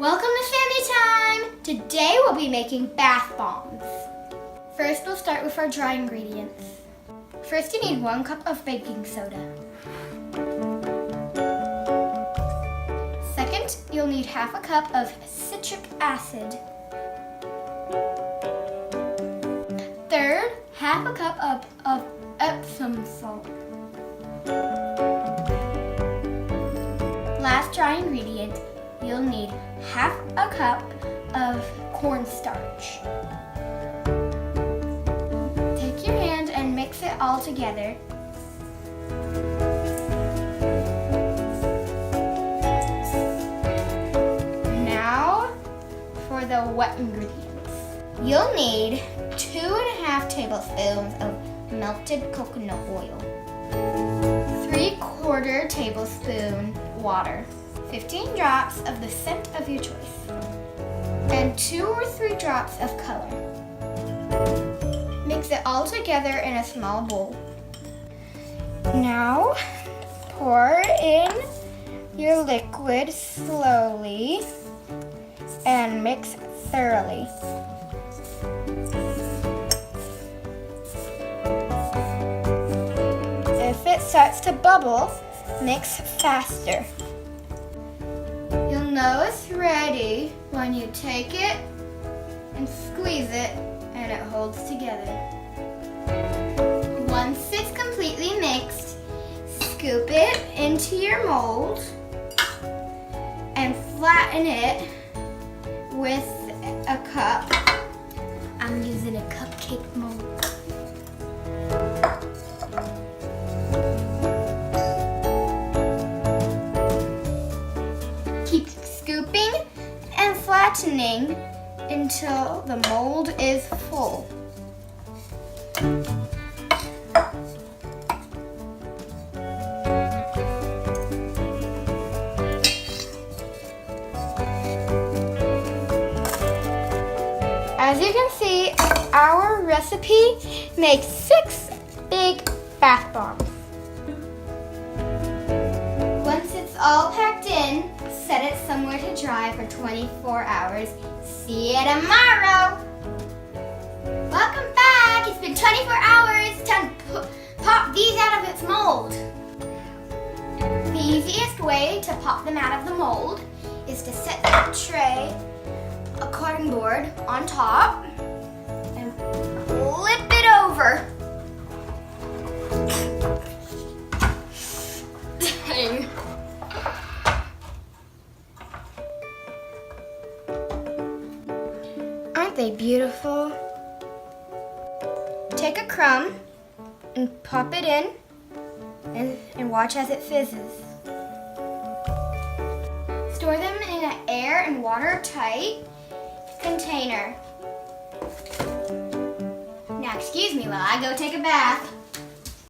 Welcome to Family Time! Today we'll be making bath bombs. First we'll start with our dry ingredients. First you need 1 cup of baking soda. Second, you'll need half a cup of citric acid. Third, half a cup of Epsom salt. Last dry ingredient, you'll need half a cup of cornstarch. Take your hand and mix it all together. Now for the wet ingredients. You'll need 2½ tablespoons of melted coconut oil, 3/4 tablespoon water, 15 drops of the scent of your choice, and 2 or 3 drops of color. Mix it all together in a small bowl. Now pour in your liquid slowly and mix thoroughly. If it starts to bubble, mix faster. You'll know it's ready when you take it and squeeze it and it holds together. Once it's completely mixed, scoop it into your mold and flatten it with a cup. I'm using a cupcake mold. Keep scooping and flattening until the mold is full. As you can see, our recipe makes 6 big bath bombs. Once it's all packed in, set it somewhere to dry for 24 hours. See you tomorrow. Welcome back. It's been 24 hours. Time to pop these out of its mold. The easiest way to pop them out of the mold is to set the tray, a cutting board on top, and flip it over. Dang. Aren't they beautiful? Take a crumb and pop it in and watch as it fizzes. Store them in an air and watertight container. Now excuse me while I go take a bath.